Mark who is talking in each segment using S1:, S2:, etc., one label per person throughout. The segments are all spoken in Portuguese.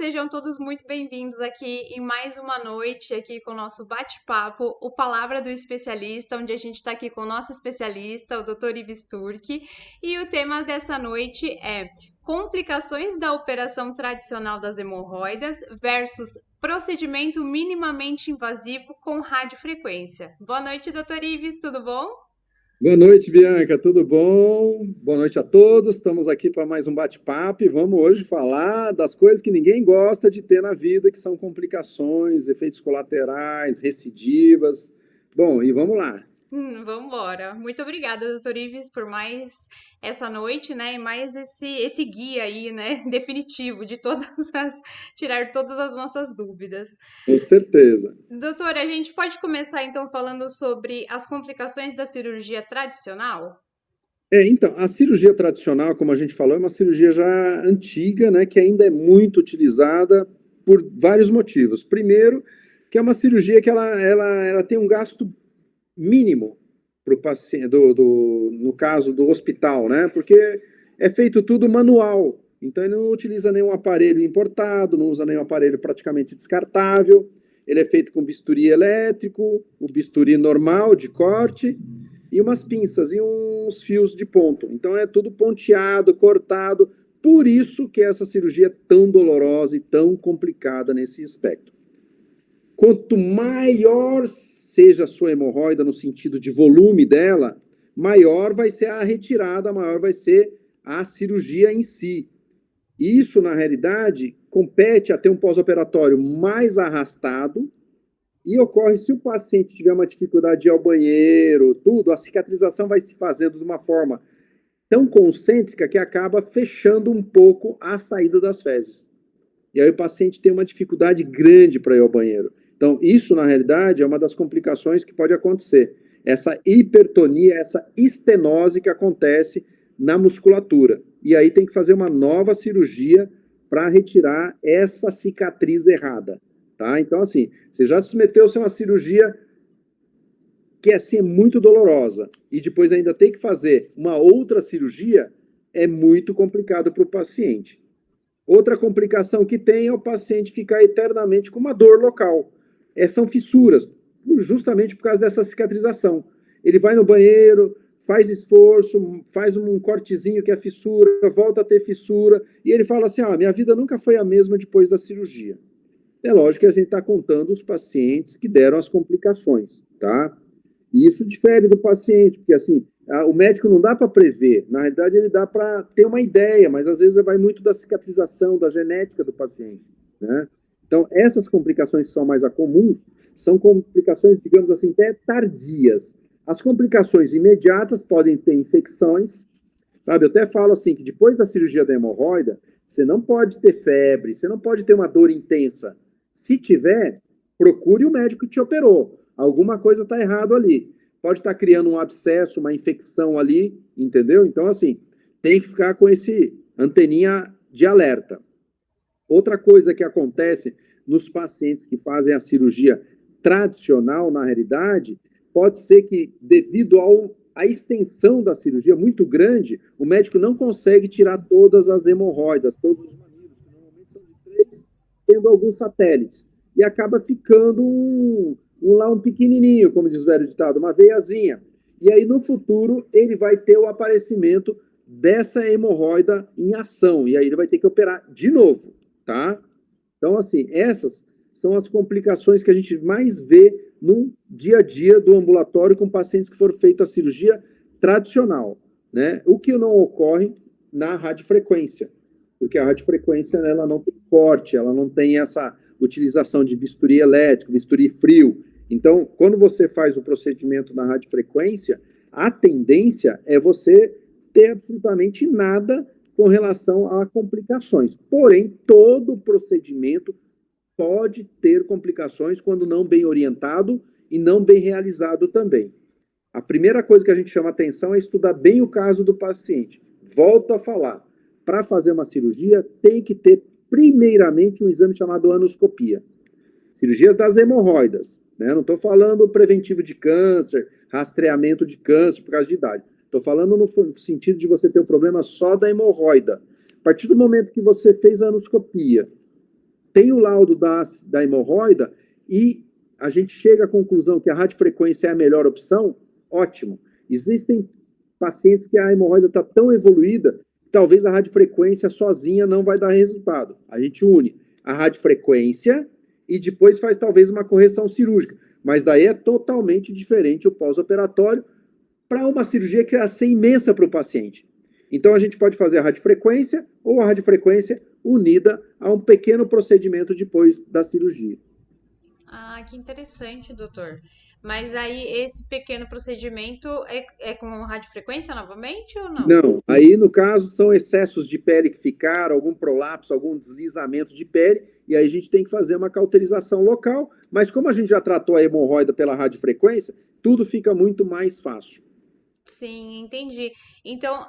S1: sejam todos muito bem-vindos aqui em mais uma noite aqui com o nosso bate-papo, o Palavra do Especialista, onde a gente está aqui com o nosso especialista, o Dr. Ives Turki, e o tema dessa noite é complicações da operação tradicional das hemorroidas versus procedimento minimamente invasivo com radiofrequência. Boa noite, Dr. Ives, tudo bom?
S2: Boa noite, Bianca, tudo bom? Boa noite a todos. Estamos aqui para mais um bate-papo e vamos hoje falar das coisas que ninguém gosta de ter na vida, que são complicações, efeitos colaterais, recidivas. Bom, e vamos lá.
S1: Vamos embora. Muito obrigada, doutor Ives, por mais essa noite, né? E mais esse guia aí, né? Definitivo de tirar todas as nossas dúvidas.
S2: Com certeza.
S1: Doutor, a gente pode começar então falando sobre as complicações da cirurgia tradicional?
S2: Então, a cirurgia tradicional, como a gente falou, é uma cirurgia já antiga, né, que ainda é muito utilizada por vários motivos. Primeiro, que é uma cirurgia que ela tem um gasto mínimo para o paciente, no caso do hospital, né? Porque é feito tudo manual. Então, ele não utiliza nenhum aparelho importado, não usa nenhum aparelho praticamente descartável. Ele é feito com bisturi elétrico, o bisturi normal de corte e umas pinças e uns fios de ponto. Então, é tudo ponteado, cortado. Por isso que essa cirurgia é tão dolorosa e tão complicada nesse aspecto. Quanto maior seja a sua hemorroida no sentido de volume dela, maior vai ser a retirada, maior vai ser a cirurgia em si. Isso, na realidade, compete a ter um pós-operatório mais arrastado e ocorre se o paciente tiver uma dificuldade de ir ao banheiro, tudo, a cicatrização vai se fazendo de uma forma tão concêntrica que acaba fechando um pouco a saída das fezes. E aí o paciente tem uma dificuldade grande para ir ao banheiro. Então, isso, na realidade, é uma das complicações que pode acontecer. Essa hipertonia, essa estenose que acontece na musculatura. E aí tem que fazer uma nova cirurgia para retirar essa cicatriz errada. Tá? Então, assim, você já submeteu-se a uma cirurgia que assim, é muito dolorosa e depois ainda tem que fazer uma outra cirurgia, é muito complicado para o paciente. Outra complicação que tem é o paciente ficar eternamente com uma dor local. São fissuras, justamente por causa dessa cicatrização. Ele vai no banheiro, faz esforço, faz um cortezinho que é fissura, volta a ter fissura, e ele fala assim, minha vida nunca foi a mesma depois da cirurgia. É lógico que a gente está contando os pacientes que deram as complicações, tá? E isso difere do paciente, porque assim, o médico não dá para prever, na realidade ele dá para ter uma ideia, mas às vezes vai muito da cicatrização, da genética do paciente, né? Então, essas complicações que são mais comuns, são complicações, digamos assim, até tardias. As complicações imediatas podem ter infecções, sabe? Eu até falo assim, que depois da cirurgia da hemorroida, você não pode ter febre, você não pode ter uma dor intensa. Se tiver, procure o médico que te operou. Alguma coisa está errado ali. Pode estar criando um abscesso, uma infecção ali, entendeu? Então, assim, tem que ficar com esse anteninha de alerta. Outra coisa que acontece nos pacientes que fazem a cirurgia tradicional, na realidade, pode ser que, devido à extensão da cirurgia muito grande, o médico não consegue tirar todas as hemorroidas, todos os mamilos, que normalmente são de 3, tendo alguns satélites. E acaba ficando um pequenininho, como diz o velho ditado, uma veiazinha. E aí, no futuro, ele vai ter o aparecimento dessa hemorroida em ação. E aí ele vai ter que operar de novo, tá? Então, assim, essas são as complicações que a gente mais vê no dia a dia do ambulatório com pacientes que foram feitos a cirurgia tradicional, né? O que não ocorre na radiofrequência, porque a radiofrequência, né, ela não tem corte, ela não tem essa utilização de bisturi elétrico, bisturi frio. Então, quando você faz o procedimento na radiofrequência, a tendência é você ter absolutamente nada com relação a complicações. Porém, todo procedimento pode ter complicações quando não bem orientado e não bem realizado também. A primeira coisa que a gente chama atenção é estudar bem o caso do paciente. Volto a falar, para fazer uma cirurgia tem que ter primeiramente um exame chamado anoscopia. Cirurgias das hemorroidas, né? Não estou falando preventivo de câncer, rastreamento de câncer por causa de idade. Estou falando no sentido de você ter um problema só da hemorroida. A partir do momento que você fez a anoscopia, tem o laudo da hemorroida e a gente chega à conclusão que a radiofrequência é a melhor opção, ótimo. Existem pacientes que a hemorroida está tão evoluída que talvez a radiofrequência sozinha não vai dar resultado. A gente une a radiofrequência e depois faz talvez uma correção cirúrgica. Mas daí é totalmente diferente o pós-operatório para uma cirurgia que ia ser imensa para o paciente. Então a gente pode fazer a radiofrequência ou a radiofrequência unida a um pequeno procedimento depois da cirurgia.
S1: Ah, que interessante, doutor. Mas aí esse pequeno procedimento é com radiofrequência novamente ou não?
S2: Não, aí no caso são excessos de pele que ficaram, algum prolapso, algum deslizamento de pele, e aí a gente tem que fazer uma cauterização local, mas como a gente já tratou a hemorroida pela radiofrequência, tudo fica muito mais fácil.
S1: Sim, entendi. Então,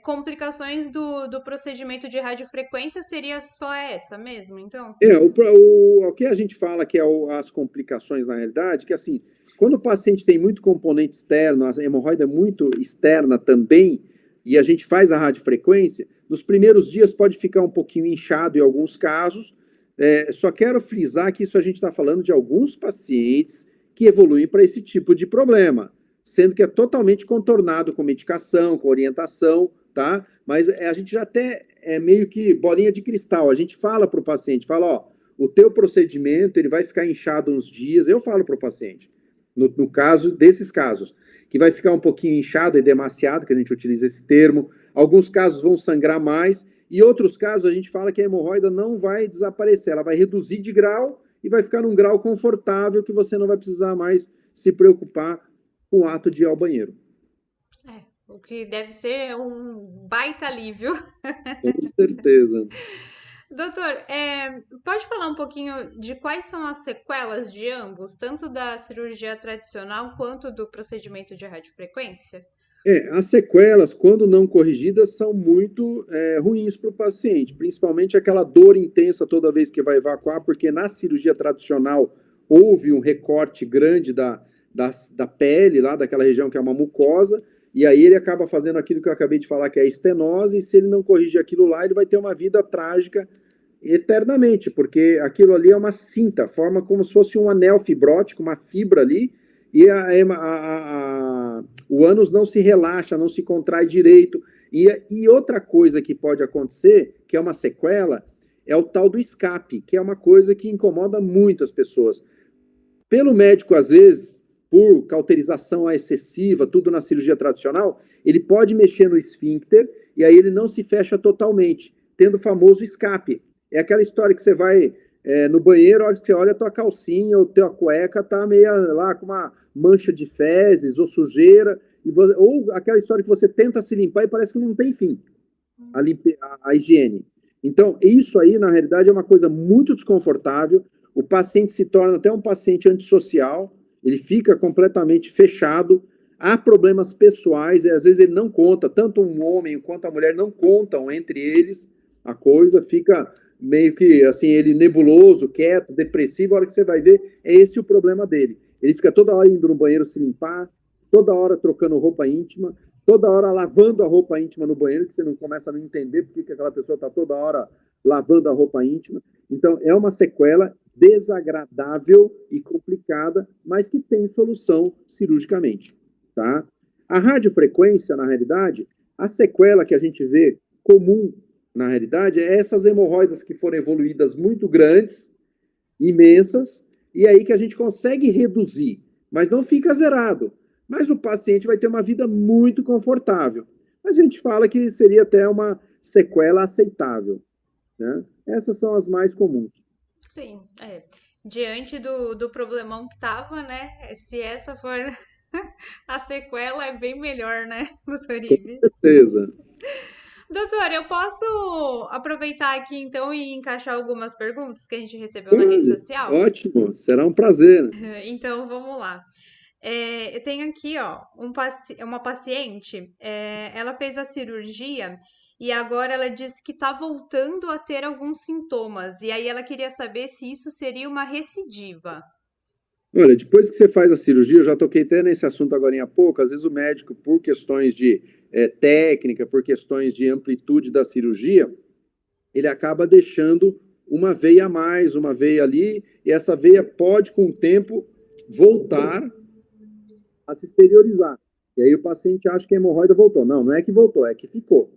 S1: complicações do procedimento de radiofrequência seria só essa mesmo, então?
S2: O que a gente fala que é as complicações na realidade, que assim, quando o paciente tem muito componente externo, a hemorroida é muito externa também, e a gente faz a radiofrequência, nos primeiros dias pode ficar um pouquinho inchado em alguns casos, só quero frisar que isso a gente está falando de alguns pacientes que evoluem para esse tipo de problema, sendo que é totalmente contornado com medicação, com orientação, tá? Mas a gente já até é meio que bolinha de cristal. A gente fala para o paciente, fala, ó, o teu procedimento, ele vai ficar inchado uns dias. Eu falo para o paciente, no caso desses casos, que vai ficar um pouquinho inchado e demasiado, que a gente utiliza esse termo. Alguns casos vão sangrar mais e outros casos a gente fala que a hemorroida não vai desaparecer, ela vai reduzir de grau e vai ficar num grau confortável que você não vai precisar mais se preocupar com o ato de ir ao banheiro.
S1: O que deve ser um baita alívio.
S2: Com certeza.
S1: Doutor, pode falar um pouquinho de quais são as sequelas de ambos, tanto da cirurgia tradicional quanto do procedimento de radiofrequência?
S2: As sequelas, quando não corrigidas, são muito ruins para o paciente, principalmente aquela dor intensa toda vez que vai evacuar, porque na cirurgia tradicional houve um recorte grande da pele, lá daquela região que é uma mucosa, e aí ele acaba fazendo aquilo que eu acabei de falar, que é a estenose, e se ele não corrigir aquilo lá, ele vai ter uma vida trágica eternamente, porque aquilo ali é uma cinta, forma como se fosse um anel fibrótico, uma fibra ali, e o ânus não se relaxa, não se contrai direito. E outra coisa que pode acontecer, que é uma sequela, é o tal do escape, que é uma coisa que incomoda muito as pessoas. Pelo médico, às vezes, por cauterização excessiva, tudo na cirurgia tradicional, ele pode mexer no esfíncter e aí ele não se fecha totalmente, tendo o famoso escape. É aquela história que você vai no banheiro, a hora que você olha a tua calcinha ou tua cueca tá meio lá com uma mancha de fezes ou sujeira, ou aquela história que você tenta se limpar e parece que não tem fim, a higiene. Então, isso aí, na realidade, é uma coisa muito desconfortável, o paciente se torna até um paciente antissocial, ele fica completamente fechado, há problemas pessoais, e às vezes ele não conta, tanto um homem quanto a mulher não contam entre eles, a coisa fica meio que assim, ele nebuloso, quieto, depressivo, a hora que você vai ver, é esse o problema dele. Ele fica toda hora indo no banheiro se limpar, toda hora trocando roupa íntima, toda hora lavando a roupa íntima no banheiro, que você não começa a não entender porque que aquela pessoa está toda hora lavando a roupa íntima. Então, é uma sequela desagradável e complicada, mas que tem solução cirurgicamente, tá? A radiofrequência, na realidade, a sequela que a gente vê comum, na realidade, é essas hemorroidas que foram evoluídas muito grandes, imensas, e aí que a gente consegue reduzir, mas não fica zerado. Mas o paciente vai ter uma vida muito confortável. A gente fala que seria até uma sequela aceitável, né? Essas são as mais comuns.
S1: Sim, diante do problemão que tava, né? Se essa for a sequela, é bem melhor, né, doutor Ives?
S2: Com certeza.
S1: Doutor, eu posso aproveitar aqui então e encaixar algumas perguntas que a gente recebeu na rede social?
S2: Ótimo, será um prazer.
S1: Então, vamos lá. Eu tenho aqui, ó, uma paciente, ela fez a cirurgia e agora ela disse que tá voltando a ter alguns sintomas. E aí ela queria saber se isso seria uma recidiva.
S2: Olha, depois que você faz a cirurgia, eu já toquei até nesse assunto agora há pouco, às vezes o médico, por questões de técnica, por questões de amplitude da cirurgia, ele acaba deixando uma veia a mais, uma veia ali, e essa veia pode, com o tempo, voltar a se exteriorizar. E aí o paciente acha que a hemorroida voltou. Não, não é que voltou, é que ficou.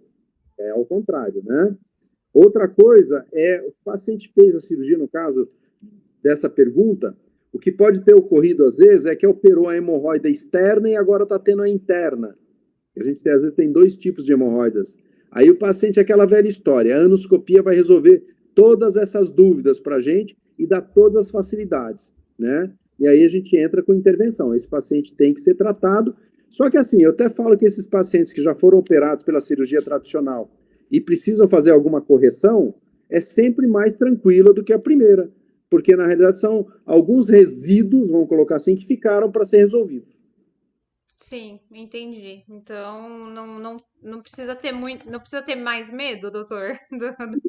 S2: É ao contrário, né? Outra coisa é, o paciente fez a cirurgia, no caso dessa pergunta, o que pode ter ocorrido às vezes é que operou a hemorroida externa e agora está tendo a interna. A gente às vezes tem dois tipos de hemorroidas. Aí o paciente é aquela velha história, a anoscopia vai resolver todas essas dúvidas para a gente e dar todas as facilidades, né? E aí a gente entra com intervenção. Esse paciente tem que ser tratado. Só que assim, eu até falo que esses pacientes que já foram operados pela cirurgia tradicional e precisam fazer alguma correção, é sempre mais tranquila do que a primeira. Porque, na realidade, são alguns resíduos, vamos colocar assim, que ficaram para ser resolvidos.
S1: Sim, entendi. Então não precisa ter muito, não precisa ter mais medo, doutor.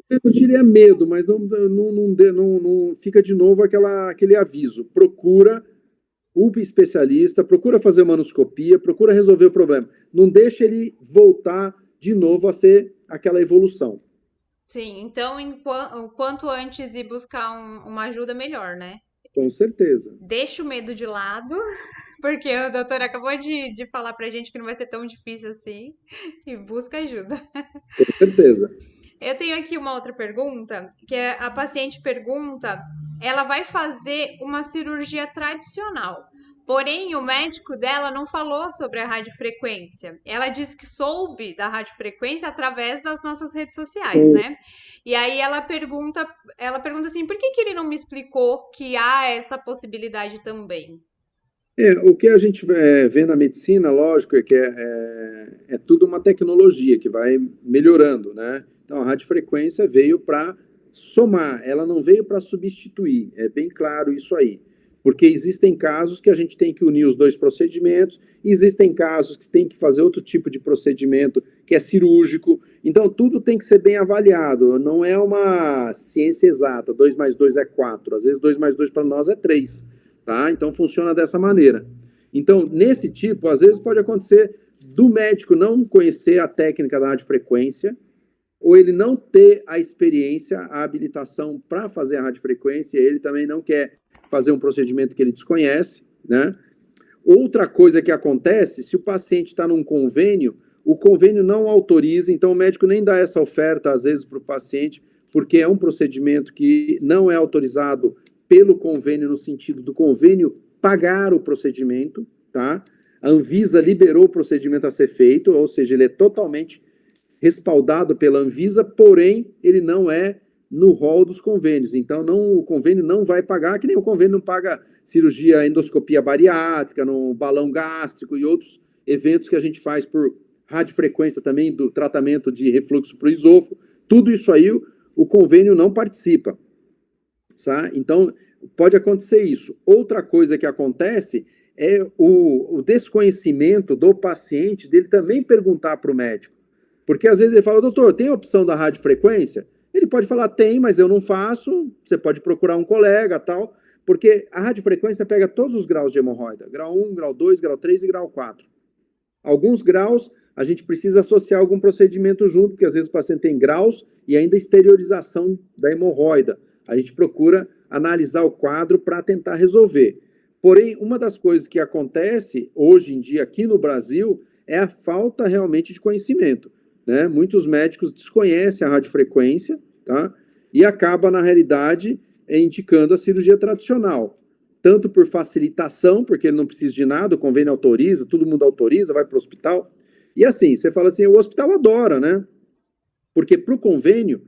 S2: Eu não diria medo, mas não fica de novo aquele aviso. Procura o especialista, procura fazer uma anoscopia, procura resolver o problema. Não deixa ele voltar de novo a ser aquela evolução.
S1: Sim, então o quanto antes ir buscar uma ajuda, melhor, né?
S2: Com certeza.
S1: Deixa o medo de lado, porque o doutor acabou de falar pra gente que não vai ser tão difícil assim, e busca ajuda.
S2: Com certeza.
S1: Eu tenho aqui uma outra pergunta, que é a paciente pergunta, ela vai fazer uma cirurgia tradicional. Porém, o médico dela não falou sobre a radiofrequência. Ela disse que soube da radiofrequência através das nossas redes sociais, né? E aí ela pergunta assim, por que que ele não me explicou que há essa possibilidade também?
S2: O que a gente vê na medicina, lógico, é que é tudo uma tecnologia que vai melhorando, né? Então, a radiofrequência veio para somar, ela não veio para substituir, é bem claro isso aí. Porque existem casos que a gente tem que unir os dois procedimentos, existem casos que tem que fazer outro tipo de procedimento, que é cirúrgico. Então, tudo tem que ser bem avaliado, não é uma ciência exata, 2 mais 2 é 4, às vezes 2 mais 2 para nós é 3. Tá? Então funciona dessa maneira. Então, nesse tipo, às vezes pode acontecer do médico não conhecer a técnica da radiofrequência, ou ele não ter a experiência, a habilitação para fazer a radiofrequência, ele também não quer fazer um procedimento que ele desconhece, né? Outra coisa que acontece, se o paciente está num convênio, o convênio não autoriza, então o médico nem dá essa oferta, às vezes, para o paciente, porque é um procedimento que não é autorizado pelo convênio, no sentido do convênio pagar o procedimento, tá? A Anvisa liberou o procedimento a ser feito, ou seja, ele é totalmente respaldado pela Anvisa, porém, ele não é no rol dos convênios. Então, o convênio não vai pagar, que nem o convênio não paga cirurgia, endoscopia bariátrica, no balão gástrico e outros eventos que a gente faz por radiofrequência também, do tratamento de refluxo para o esôfago. Tudo isso aí, o convênio não participa. Tá? Então, pode acontecer isso. Outra coisa que acontece é o desconhecimento do paciente, dele também perguntar para o médico. Porque às vezes ele fala, doutor, tem a opção da radiofrequência? Ele pode falar, tem, mas eu não faço, você pode procurar um colega, tal, porque a radiofrequência pega todos os graus de hemorroida, grau 1, grau 2, grau 3 e grau 4. Alguns graus a gente precisa associar algum procedimento junto, porque às vezes o paciente tem graus e ainda exteriorização da hemorroida. A gente procura analisar o quadro para tentar resolver. Porém, uma das coisas que acontece hoje em dia aqui no Brasil é a falta realmente de conhecimento, né? Muitos médicos desconhecem a radiofrequência, tá? E acaba, na realidade, indicando a cirurgia tradicional. Tanto por facilitação, porque ele não precisa de nada, o convênio autoriza, todo mundo autoriza, vai para o hospital. E assim, você fala assim, o hospital adora, né? Porque para o convênio,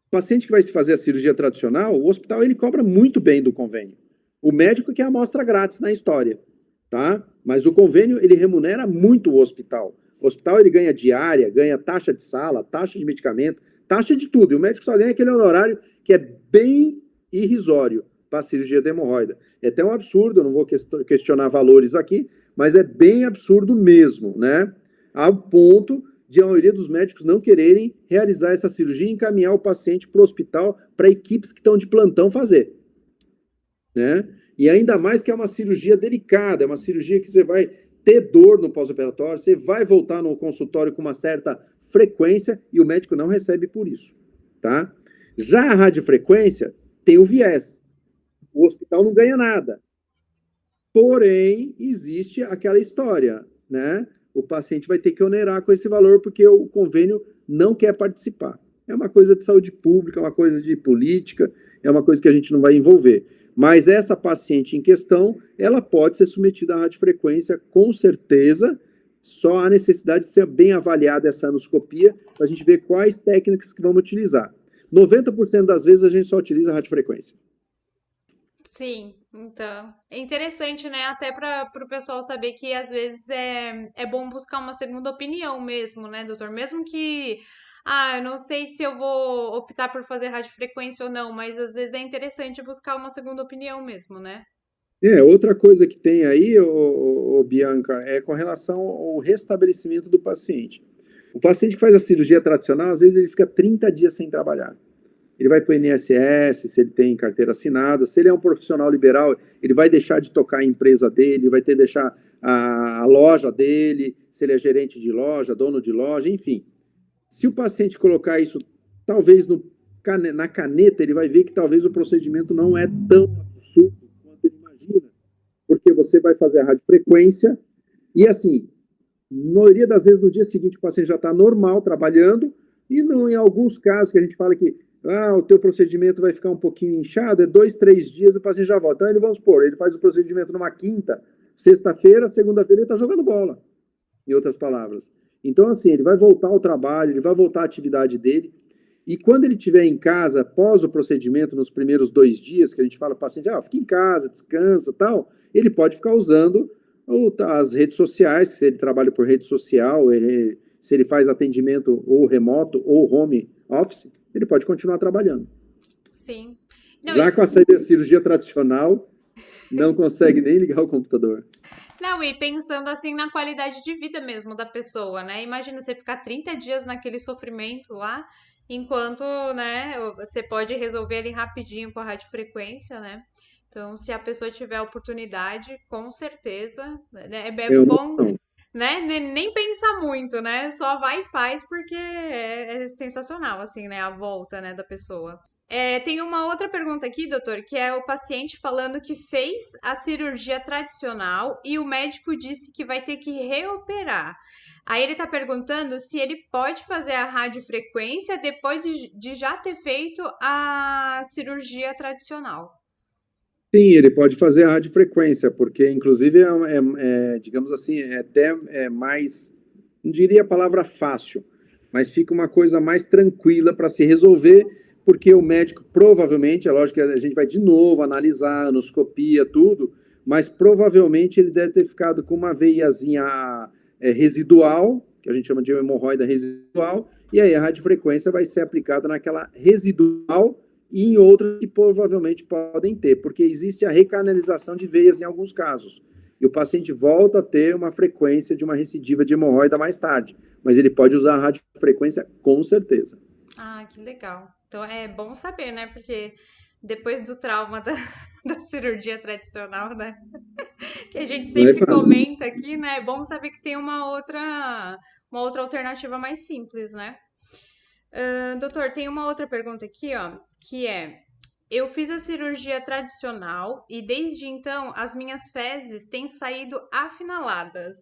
S2: o paciente que vai se fazer a cirurgia tradicional, o hospital ele cobra muito bem do convênio. O médico que é a amostra grátis na história, tá? Mas o convênio, ele remunera muito o hospital. O hospital, ele ganha diária, ganha taxa de sala, taxa de medicamento, taxa de tudo. E o médico só ganha aquele honorário que é bem irrisório para a cirurgia de hemorroida. É até um absurdo, eu não vou questionar valores aqui, mas é bem absurdo mesmo, né? Ao ponto de a maioria dos médicos não quererem realizar essa cirurgia e encaminhar o paciente para o hospital, para equipes que estão de plantão fazer, né? E ainda mais que é uma cirurgia delicada, é uma cirurgia que você vai ter dor no pós-operatório, você vai voltar no consultório com uma certa frequência e o médico não recebe por isso, tá? Já a radiofrequência tem o viés. O hospital não ganha nada. Porém, existe aquela história, né? O paciente vai ter que onerar com esse valor porque o convênio não quer participar. É uma coisa de saúde pública, é uma coisa de política, é uma coisa que a gente não vai envolver. Mas essa paciente em questão, ela pode ser submetida à radiofrequência, com certeza, só há necessidade de ser bem avaliada essa anoscopia, para a gente ver quais técnicas que vamos utilizar. 90% das vezes a gente só utiliza a radiofrequência.
S1: Sim, então. É interessante, né? Até para o pessoal saber que às vezes é bom buscar uma segunda opinião mesmo, né, doutor? Mesmo que, eu não sei se eu vou optar por fazer radiofrequência ou não, mas às vezes é interessante buscar uma segunda opinião mesmo, né?
S2: Outra coisa que tem aí, Bianca, é com relação ao restabelecimento do paciente. O paciente que faz a cirurgia tradicional, às vezes ele fica 30 dias sem trabalhar. Ele vai para o INSS, se ele tem carteira assinada, se ele é um profissional liberal, ele vai deixar de tocar a empresa dele, vai ter que deixar a loja dele, se ele é gerente de loja, dono de loja, enfim. Se o paciente colocar isso, talvez na caneta, ele vai ver que talvez o procedimento não é tão absurdo quanto ele imagina, porque você vai fazer a radiofrequência e, assim, na maioria das vezes, no dia seguinte, o paciente já está normal, trabalhando, e não, em alguns casos que a gente fala que o teu procedimento vai ficar um pouquinho inchado, é 2, 3 dias, o paciente já volta. Então, vamos supor, ele faz o procedimento numa quinta, sexta-feira, segunda-feira ele está jogando bola, em outras palavras. Então, assim, ele vai voltar ao trabalho, ele vai voltar à atividade dele, e quando ele estiver em casa, após o procedimento, nos primeiros 2 dias, que a gente fala para o paciente, fica em casa, descansa, tal, ele pode ficar usando as redes sociais, se ele trabalha por rede social, se ele faz atendimento ou remoto ou home office, ele pode continuar trabalhando.
S1: Sim. Não,
S2: Já com a cirurgia tradicional, não consegue nem ligar o computador.
S1: Não, e pensando assim na qualidade de vida mesmo da pessoa, né? Imagina você ficar 30 dias naquele sofrimento lá, enquanto, né, você pode resolver ali rapidinho com a radiofrequência, né? Então, se a pessoa tiver a oportunidade, com certeza, né, bom,
S2: Não.
S1: né? Nem pensar muito, né? Só vai e faz porque é sensacional, assim, né? A volta, né, da pessoa. Tem uma outra pergunta aqui, doutor, que é o paciente falando que fez a cirurgia tradicional e o médico disse que vai ter que reoperar. Aí ele tá perguntando se ele pode fazer a radiofrequência depois de já ter feito a cirurgia tradicional.
S2: Sim, ele pode fazer a radiofrequência, porque inclusive digamos assim, é até mais, não diria a palavra fácil, mas fica uma coisa mais tranquila para se resolver, porque o médico provavelmente, é lógico que a gente vai de novo analisar, anoscopia, tudo, mas provavelmente ele deve ter ficado com uma veiazinha residual, que a gente chama de hemorroida residual, e aí a radiofrequência vai ser aplicada naquela residual e em outras que provavelmente podem ter, porque existe a recanalização de veias em alguns casos. E o paciente volta a ter uma frequência de uma recidiva de hemorroida mais tarde, mas ele pode usar a radiofrequência com certeza.
S1: Ah, que legal. Então é bom saber, né? Porque depois do trauma da cirurgia tradicional, né? Que a gente
S2: Não é
S1: sempre
S2: fácil.
S1: comenta aqui, né? É bom saber que tem uma outra alternativa mais simples, né? Doutor, tem uma outra pergunta aqui, ó, que é: eu fiz a cirurgia tradicional e desde então as minhas fezes têm saído afinaladas.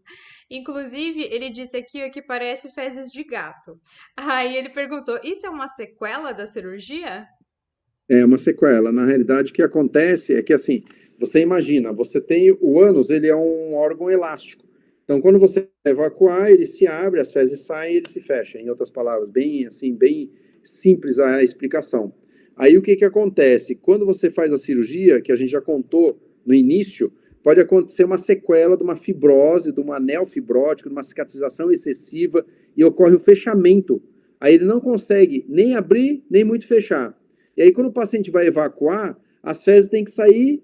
S1: Inclusive, ele disse aqui ó, que parece fezes de gato. Aí ele perguntou: isso é uma sequela da cirurgia?
S2: É uma sequela. Na realidade, o que acontece é que, assim, você imagina, você tem o ânus, ele é um órgão elástico. Então, quando você evacuar, ele se abre, as fezes saem e ele se fecha. Em outras palavras, bem assim, bem simples a explicação. Aí o que que acontece? Quando você faz a cirurgia, que a gente já contou no início, pode acontecer uma sequela de uma fibrose, de um anel fibrótico, de uma cicatrização excessiva e ocorre o fechamento. Aí ele não consegue nem abrir, nem muito fechar. E aí, quando o paciente vai evacuar, as fezes têm que sair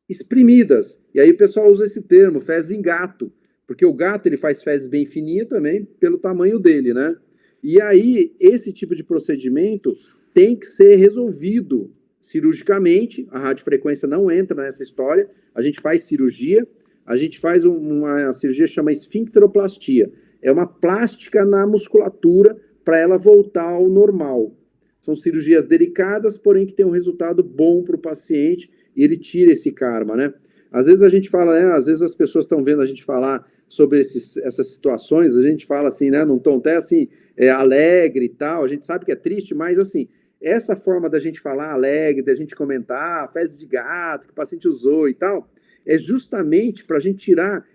S2: exprimidas. E aí o pessoal usa esse termo, fezes em gato, porque o gato ele faz fezes bem fininhas também pelo tamanho dele, né? E aí, esse tipo de procedimento tem que ser resolvido cirurgicamente. A radiofrequência não entra nessa história. A gente faz cirurgia, a gente faz uma cirurgia que chama esfincteroplastia. É uma plástica na musculatura para ela voltar ao normal. São cirurgias delicadas, porém que tem um resultado bom para o paciente e ele tira esse karma, né? Às vezes a gente fala, né? Às vezes as pessoas estão vendo a gente falar sobre essas situações, a gente fala assim, né? Num tom até assim, alegre e tal, a gente sabe que é triste, mas assim, essa forma da gente falar alegre, da gente comentar, fezes de gato que o paciente usou e tal, é justamente para a gente tirar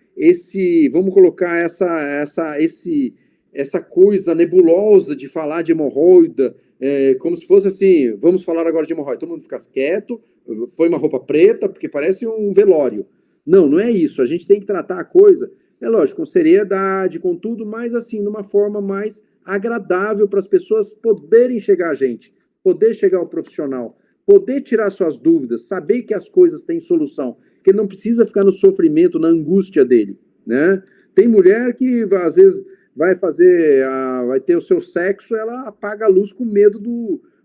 S2: vamos colocar essa coisa nebulosa de falar de hemorroida, como se fosse assim, vamos falar agora de hemorroida, todo mundo fica quieto, põe uma roupa preta, porque parece um velório. Não, não é isso, a gente tem que tratar a coisa, é lógico, com seriedade, com tudo, mas assim, numa forma mais agradável para as pessoas poderem chegar a gente, poder chegar ao profissional, poder tirar suas dúvidas, saber que as coisas têm solução, que ele não precisa ficar no sofrimento, na angústia dele, né? Tem mulher que, às vezes, vai ter o seu sexo, ela apaga a luz com medo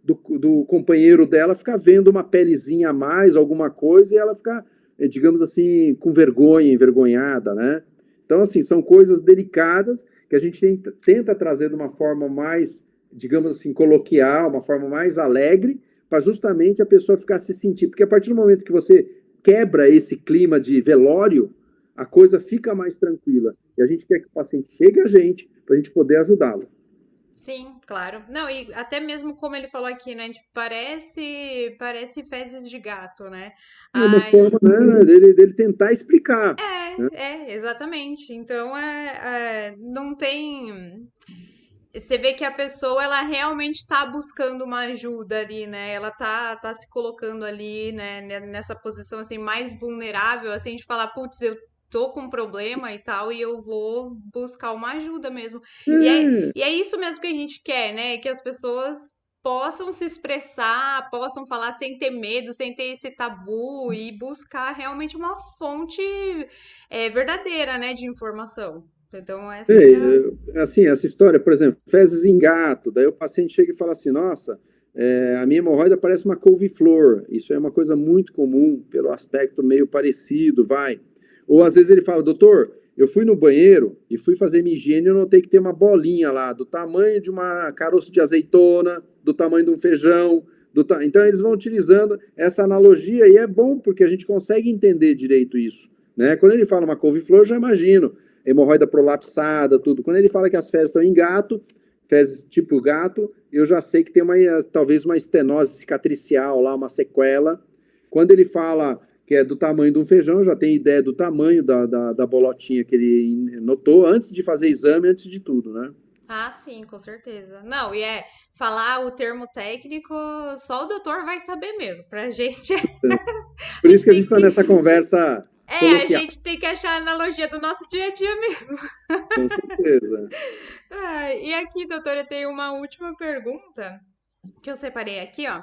S2: do companheiro dela ficar vendo uma pelezinha a mais, alguma coisa, e ela ficar, digamos assim, com vergonha, envergonhada, né? Então, assim, são coisas delicadas que a gente tenta trazer de uma forma mais, digamos assim, coloquial, uma forma mais alegre, para justamente a pessoa ficar se sentir. Porque a partir do momento que você quebra esse clima de velório, a coisa fica mais tranquila. E a gente quer que o paciente chegue a gente, para a gente poder ajudá-lo.
S1: Sim, claro. Não, e até mesmo como ele falou aqui, né? Tipo, parece fezes de gato, né?
S2: É uma
S1: Aí,
S2: forma, né, dele tentar explicar. Né?
S1: exatamente. Então, não tem. Você vê que a pessoa, ela realmente tá buscando uma ajuda ali, né? Ela tá se colocando ali, né, nessa posição, assim, mais vulnerável, assim, de falar, putz, eu tô com um problema e tal, e eu vou buscar uma ajuda mesmo.
S2: É,
S1: E é isso mesmo que a gente quer, né? Que as pessoas possam se expressar, possam falar sem ter medo, sem ter esse tabu e buscar realmente uma fonte verdadeira, né, de informação. Então, essa que é a...
S2: assim, essa história, por exemplo, fezes em gato, daí o paciente chega e fala assim, nossa, a minha hemorroida parece uma couve-flor, isso é uma coisa muito comum, pelo aspecto meio parecido, vai. Ou às vezes ele fala, doutor, eu fui no banheiro e fui fazer minha higiene e eu notei que tem uma bolinha lá, do tamanho de uma caroço de azeitona, do tamanho de um feijão, então eles vão utilizando essa analogia e é bom porque a gente consegue entender direito isso, né? Quando ele fala uma couve-flor, eu já imagino, hemorroida prolapsada, tudo. Quando ele fala que as fezes estão em gato, fezes tipo gato, eu já sei que tem talvez uma estenose cicatricial lá, uma sequela. Quando ele fala que é do tamanho de um feijão, eu já tenho ideia do tamanho da bolotinha que ele notou antes de fazer exame, antes de tudo, né?
S1: Ah, sim, com certeza. Não, e falar o termo técnico, só o doutor vai saber mesmo. Pra gente,
S2: Por
S1: a
S2: isso
S1: gente
S2: que a gente
S1: tem
S2: está
S1: que,
S2: nessa conversa
S1: a
S2: coloquial,
S1: gente tem que achar a analogia do nosso dia a dia mesmo.
S2: com certeza.
S1: E aqui, doutora, eu tenho uma última pergunta que eu separei aqui, ó,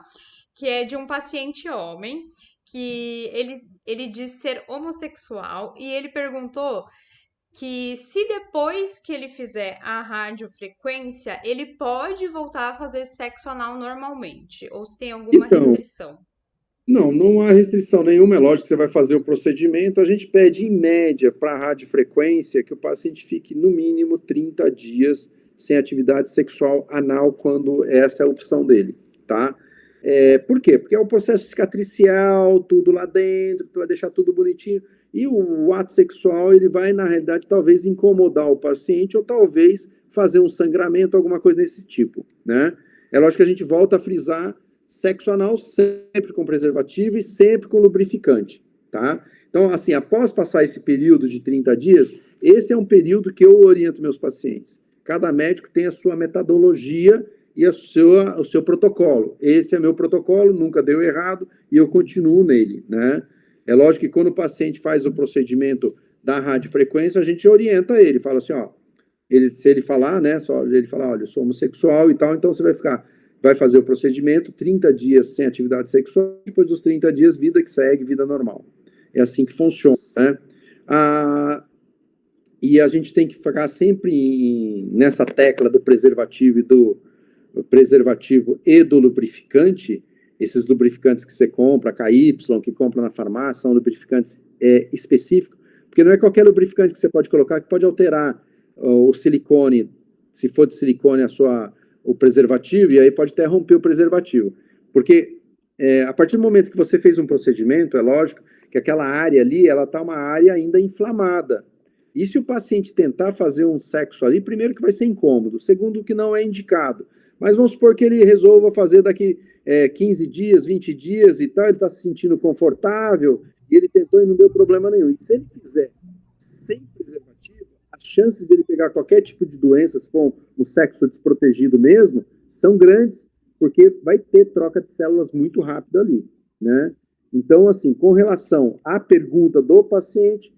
S1: que é de um paciente homem que ele diz ser homossexual e ele perguntou que se depois que ele fizer a radiofrequência, ele pode voltar a fazer sexo anal normalmente, ou se tem alguma
S2: Então,
S1: restrição.
S2: não, não há restrição nenhuma, é lógico que você vai fazer o procedimento. A gente pede, em média, para a radiofrequência, que o paciente fique no mínimo 30 dias sem atividade sexual anal, quando essa é a opção dele, tá? Por quê? Porque é o processo cicatricial, tudo lá dentro, tu vai deixar tudo bonitinho. E o ato sexual, ele vai, na realidade, talvez incomodar o paciente ou talvez fazer um sangramento, alguma coisa desse tipo, né? É lógico que a gente volta a frisar sexo anal sempre com preservativo e sempre com lubrificante, tá? Então, assim, após passar esse período de 30 dias, esse é um período que eu oriento meus pacientes. Cada médico tem a sua metodologia e o seu protocolo. Esse é meu protocolo, nunca deu errado e eu continuo nele, né? É lógico que quando o paciente faz o procedimento da radiofrequência, a gente orienta ele, fala assim, ó, se ele falar, né, só ele falar, olha, eu sou homossexual e tal, então você vai fazer o procedimento, 30 dias sem atividade sexual, depois dos 30 dias, vida que segue, vida normal. É assim que funciona, né? E a gente tem que ficar sempre nessa tecla do preservativo e do lubrificante. Esses lubrificantes que você compra, KY, que compra na farmácia, são lubrificantes específicos, porque não é qualquer lubrificante que você pode colocar que pode alterar o silicone, se for de silicone, o preservativo, e aí pode até romper o preservativo. Porque a partir do momento que você fez um procedimento, é lógico que aquela área ali, ela está uma área ainda inflamada. E se o paciente tentar fazer um sexo ali, primeiro que vai ser incômodo, segundo que não é indicado. Mas vamos supor que ele resolva fazer daqui 15 dias, 20 dias e tal, ele está se sentindo confortável, e ele tentou e não deu problema nenhum. E se ele fizer sem preservativo, as chances de ele pegar qualquer tipo de doença, se for um sexo desprotegido mesmo, são grandes, porque vai ter troca de células muito rápido ali, né? Então, assim, com relação à pergunta do paciente,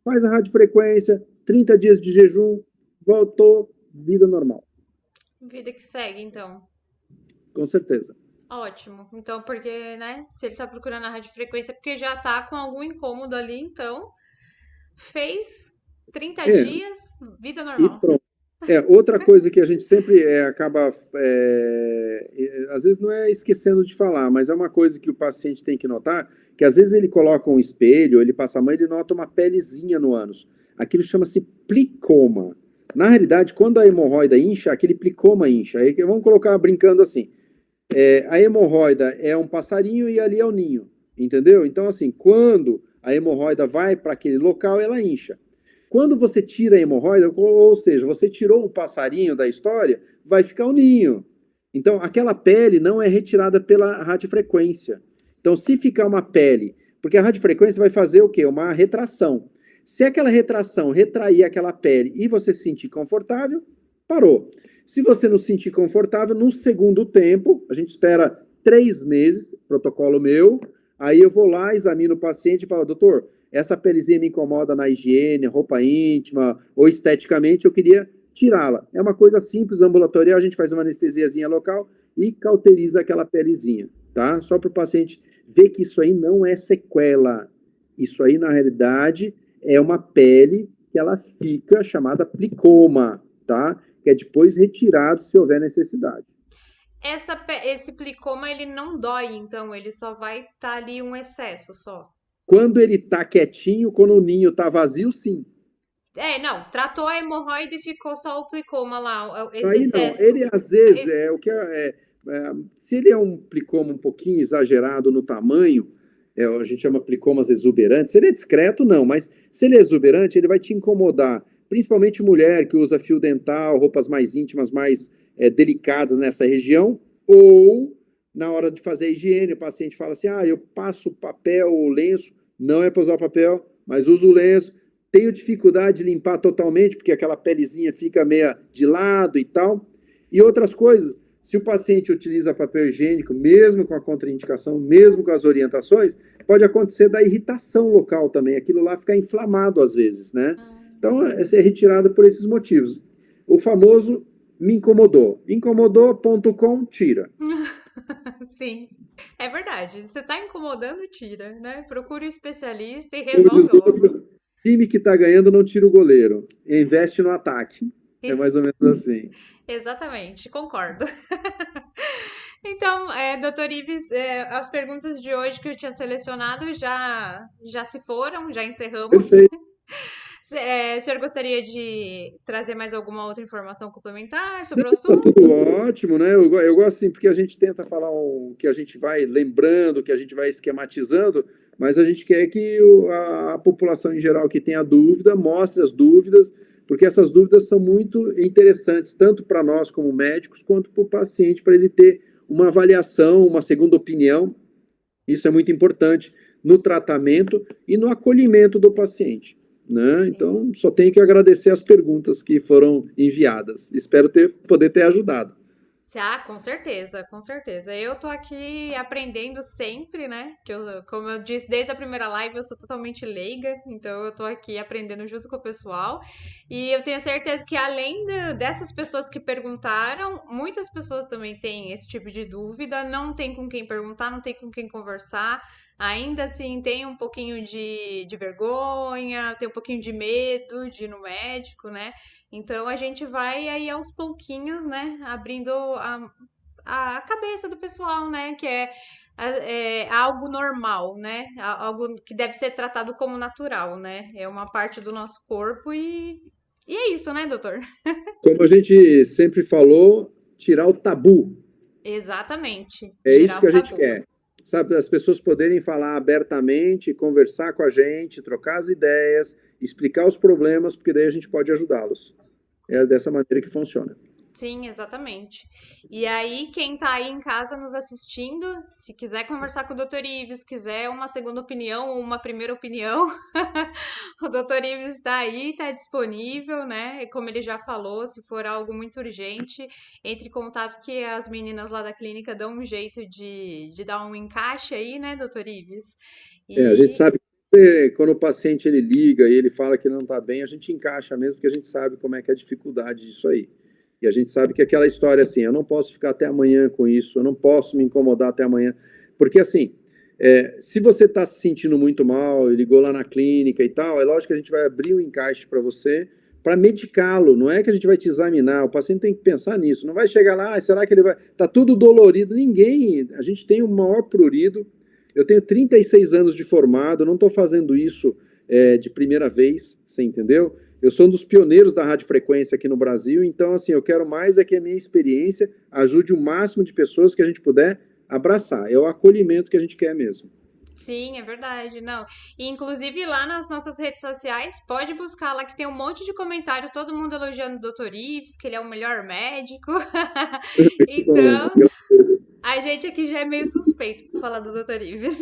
S2: faz a radiofrequência, 30 dias de jejum, voltou, vida normal.
S1: Vida que segue, então.
S2: Com certeza.
S1: Ótimo. Então, porque, né, se ele tá procurando a radiofrequência, porque já tá com algum incômodo ali, então, fez 30
S2: É,
S1: dias, vida
S2: e
S1: normal.
S2: pronto. Outra coisa que a gente sempre acaba, às vezes não é esquecendo de falar, mas é uma coisa que o paciente tem que notar, que às vezes ele coloca um espelho, ele passa a mão, ele nota uma pelezinha no ânus. Aquilo chama-se plicoma. Na realidade, quando a hemorroida incha, aquele plicoma incha. Aí vamos colocar brincando assim. A hemorroida é um passarinho e ali é o ninho, entendeu? Então, assim, quando a hemorroida vai para aquele local, ela incha. Quando você tira a hemorroida, ou seja, você tirou o passarinho da história, vai ficar o ninho. Então, aquela pele não é retirada pela radiofrequência. Então, se ficar uma pele, porque a radiofrequência vai fazer o quê? Uma retração. Se aquela retração retrair aquela pele e você se sentir confortável, parou. Se você não se sentir confortável, no segundo tempo, a gente espera 3 meses, protocolo meu, aí eu vou lá, examino o paciente e falo, doutor, essa pelezinha me incomoda na higiene, roupa íntima, ou esteticamente, eu queria tirá-la. É uma coisa simples, ambulatorial, a gente faz uma anestesiazinha local e cauteriza aquela pelezinha, tá? Só para o paciente ver que isso aí não é sequela. Isso aí, na realidade, é uma pele que ela fica chamada plicoma, tá? Que é depois retirado se houver necessidade.
S1: Esse plicoma, ele não dói, então, ele só vai estar ali um excesso só.
S2: Quando ele tá quietinho, quando o ninho tá vazio, sim.
S1: Não, tratou a hemorroide e ficou só o plicoma lá, esse
S2: Aí não,
S1: excesso.
S2: ele às vezes
S1: Aí-
S2: se ele é um plicoma um pouquinho exagerado no tamanho, a gente chama plicomas exuberantes. Se ele é discreto, não, mas se ele é exuberante, ele vai te incomodar. Principalmente mulher que usa fio dental, roupas mais íntimas, mais delicadas nessa região, ou na hora de fazer a higiene, o paciente fala assim: eu passo papel ou lenço, não é para usar papel, mas uso o lenço. Tenho dificuldade de limpar totalmente, porque aquela pelezinha fica meia de lado e tal. E outras coisas, se o paciente utiliza papel higiênico, mesmo com a contraindicação, mesmo com as orientações, pode acontecer da irritação local também. Aquilo lá fica inflamado às vezes, né? Então, essa é retirada por esses motivos. O famoso me incomodou. Incomodou.com, tira.
S1: Sim, é verdade. Você tá incomodando, tira, né? Procure um especialista e
S2: Como diz
S1: resolve
S2: o
S1: logo.
S2: outro, time que tá ganhando não tira o goleiro. Investe no ataque. É mais ou
S1: Isso,
S2: menos assim.
S1: exatamente, concordo. Então, doutor Ives, as perguntas de hoje que eu tinha selecionado já se foram, já encerramos.
S2: Perfeito.
S1: O senhor gostaria de trazer mais alguma outra informação complementar sobre o
S2: Tá
S1: assunto?
S2: tudo ótimo, né? Eu gosto assim, porque a gente tenta falar o que a gente vai lembrando, que a gente vai esquematizando, mas a gente quer que a população em geral que tenha dúvida mostre as dúvidas, porque essas dúvidas são muito interessantes, tanto para nós como médicos, quanto para o paciente, para ele ter uma avaliação, uma segunda opinião. Isso é muito importante no tratamento e no acolhimento do paciente, né?
S1: Sim.
S2: Então, só tenho que agradecer as perguntas que foram enviadas. Espero poder ter ajudado.
S1: Ah, com certeza, com certeza. Eu tô aqui aprendendo sempre, né? Como eu disse desde a primeira live, eu sou totalmente leiga, então eu tô aqui aprendendo junto com o pessoal. E eu tenho certeza que dessas pessoas que perguntaram, muitas pessoas também têm esse tipo de dúvida, não tem com quem perguntar, não tem com quem conversar. Ainda assim, tem um pouquinho de vergonha, tem um pouquinho de medo de ir no médico, né? Então a gente vai aí aos pouquinhos, né, abrindo a cabeça do pessoal, né, que é algo normal, né, algo que deve ser tratado como natural, né, é uma parte do nosso corpo e é isso, né, doutor?
S2: Como a gente sempre falou, tirar o tabu.
S1: Exatamente.
S2: É isso
S1: Tirar
S2: que
S1: o
S2: a gente
S1: tabu.
S2: quer. Sabe, as pessoas poderem falar abertamente, conversar com a gente, trocar as ideias, explicar os problemas, porque daí a gente pode ajudá-los. É dessa maneira que funciona.
S1: Sim, exatamente. E aí, quem tá aí em casa nos assistindo, se quiser conversar com o Dr. Ives, quiser uma segunda opinião ou uma primeira opinião, o Dr. Ives está aí, está disponível, né? E como ele já falou, se for algo muito urgente, entre em contato que as meninas lá da clínica dão um jeito de dar um encaixe aí, né, Dr. Ives?
S2: A gente
S1: E
S2: sabe que quando o paciente ele liga e ele fala que ele não está bem, a gente encaixa mesmo, porque a gente sabe como é que é a dificuldade disso aí. E a gente sabe que aquela história assim, eu não posso ficar até amanhã com isso, eu não posso me incomodar até amanhã. Porque assim, se você está se sentindo muito mal, e ligou lá na clínica e tal, é lógico que a gente vai abrir um encaixe para você, para medicá-lo, não é que a gente vai te examinar, o paciente tem que pensar nisso, não vai chegar lá, será que ele vai. Tá tudo dolorido, ninguém. A gente tem o maior prurido. Eu tenho 36 anos de formado, não estou fazendo isso de primeira vez, você entendeu? Eu sou um dos pioneiros da radiofrequência aqui no Brasil, então, assim, eu quero mais é que a minha experiência ajude o máximo de pessoas que a gente puder abraçar. É o acolhimento que a gente quer mesmo.
S1: sim, é verdade, não. E, inclusive lá nas nossas redes sociais, pode buscar lá que tem um monte de comentário, todo mundo elogiando o Dr. Ives, que ele é o melhor médico.
S2: Muito bom,
S1: Então,
S2: agradeço.
S1: a gente aqui já é meio suspeito pra falar do Dr. Ives,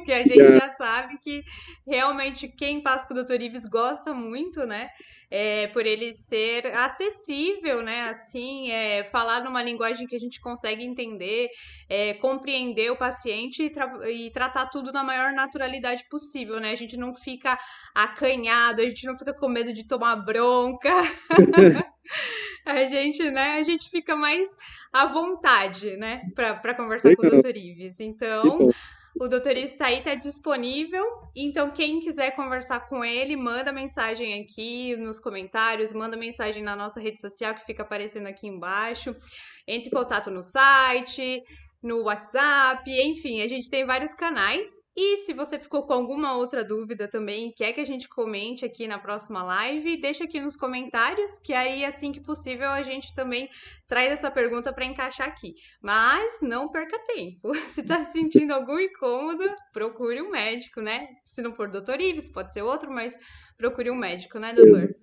S1: que a gente
S2: Obrigado.
S1: já sabe que realmente quem passa com o Dr. Ives gosta muito, né? Por ele ser acessível, né? Assim, falar numa linguagem que a gente consegue entender, compreender o paciente e tratar tudo na maior naturalidade possível, né? A gente não fica acanhado, a gente não fica com medo de tomar bronca. A gente fica mais à vontade, né, para conversar com o
S2: Legal,
S1: Dr. Ives.
S2: que
S1: Então,
S2: bom.
S1: o Dr. Ives está aí, está disponível. Então, quem quiser conversar com ele, manda mensagem aqui nos comentários, manda mensagem na nossa rede social que fica aparecendo aqui embaixo. Entre em contato no site, no WhatsApp, enfim, a gente tem vários canais. E se você ficou com alguma outra dúvida também, quer que a gente comente aqui na próxima live, deixa aqui nos comentários, que aí assim que possível a gente também traz essa pergunta para encaixar aqui. Mas não perca tempo. Se tá sentindo algum incômodo, procure um médico, né? Se não for doutor Ives, pode ser outro, mas procure um médico, né,
S2: Beleza.
S1: doutor?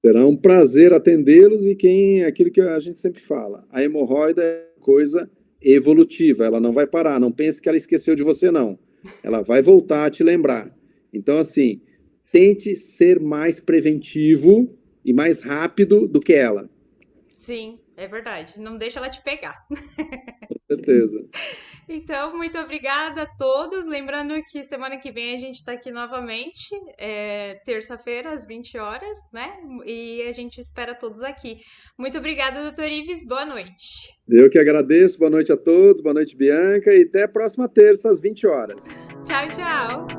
S2: Será um prazer atendê-los e aquilo que a gente sempre fala, a hemorroida é coisa evolutiva, ela não vai parar, não pense que ela esqueceu de você, não. Ela vai voltar a te lembrar. Então, assim, tente ser mais preventivo e mais rápido do que ela,
S1: Sim, é verdade. Não deixa ela te pegar.
S2: com certeza.
S1: Então, muito obrigada a todos. Lembrando que semana que vem a gente está aqui novamente, terça-feira, às 20 horas, né? E a gente espera todos aqui. Muito obrigada, doutor Ives. Boa noite.
S2: Eu que agradeço, boa noite a todos, boa noite, Bianca, e até a próxima terça, às 20 horas.
S1: Tchau, tchau.